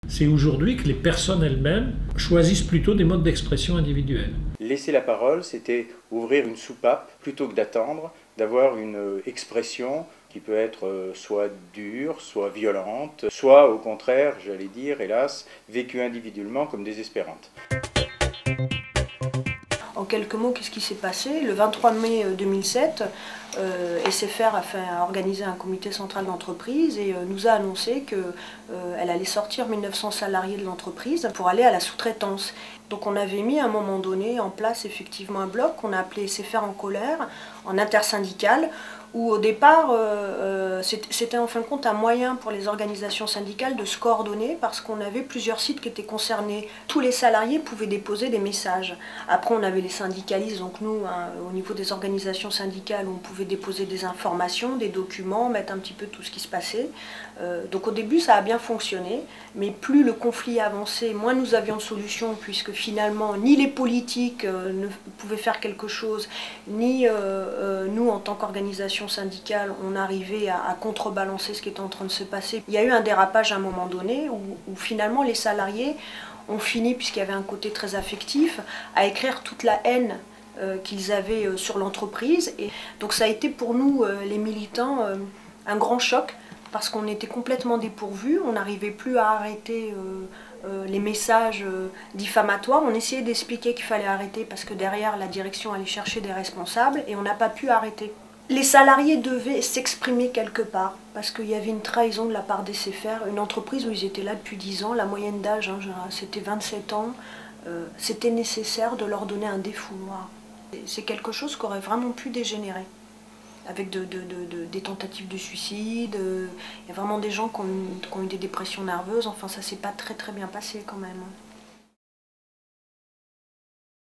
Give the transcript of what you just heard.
C'est aujourd'hui que les personnes elles-mêmes choisissent plutôt des modes d'expression individuels. Laisser la parole, c'était ouvrir une soupape plutôt que d'attendre, d'avoir une expression qui peut être soit dure, soit violente, soit au contraire, j'allais dire, hélas, vécue individuellement comme désespérante. En quelques mots, qu'est-ce qui s'est passé? Le 23 mai 2007, SFR a organisé un comité central d'entreprise et nous a annoncé qu'elle allait sortir 1900 salariés de l'entreprise pour aller à la sous-traitance. Donc on avait mis à un moment donné en place effectivement un bloc qu'on a appelé SFR en colère, en intersyndical, où au départ c'était en fin de compte un moyen pour les organisations syndicales de se coordonner parce qu'on avait plusieurs sites qui étaient concernés. Tous les salariés pouvaient déposer des messages. Après on avait les syndicalistes, donc nous au niveau des organisations syndicales on pouvait déposer des informations, des documents, mettre un petit peu tout ce qui se passait. Donc au début ça a bien fonctionné, mais plus le conflit avançait, moins nous avions de solutions puisque finalement ni les politiques ne pouvaient faire quelque chose, ni nous en tant qu'organisation syndicale on arrivait à contrebalancer ce qui était en train de se passer. Il y a eu un dérapage à un moment donné où finalement les salariés ont fini, puisqu'il y avait un côté très affectif, à écrire toute la haine qu'ils avaient sur l'entreprise. Et donc ça a été pour nous, les militants, un grand choc, parce qu'on était complètement dépourvus, on n'arrivait plus à arrêter les messages diffamatoires. On essayait d'expliquer qu'il fallait arrêter parce que derrière la direction allait chercher des responsables et on n'a pas pu arrêter. Les salariés devaient s'exprimer quelque part parce qu'il y avait une trahison de la part des SFR, une entreprise où ils étaient là depuis 10 ans, la moyenne d'âge c'était 27 ans, c'était nécessaire de leur donner un défouloir. C'est quelque chose qui aurait vraiment pu dégénérer, avec des tentatives de suicide, il y a vraiment des gens qui ont eu des dépressions nerveuses, enfin ça s'est pas très bien passé quand même.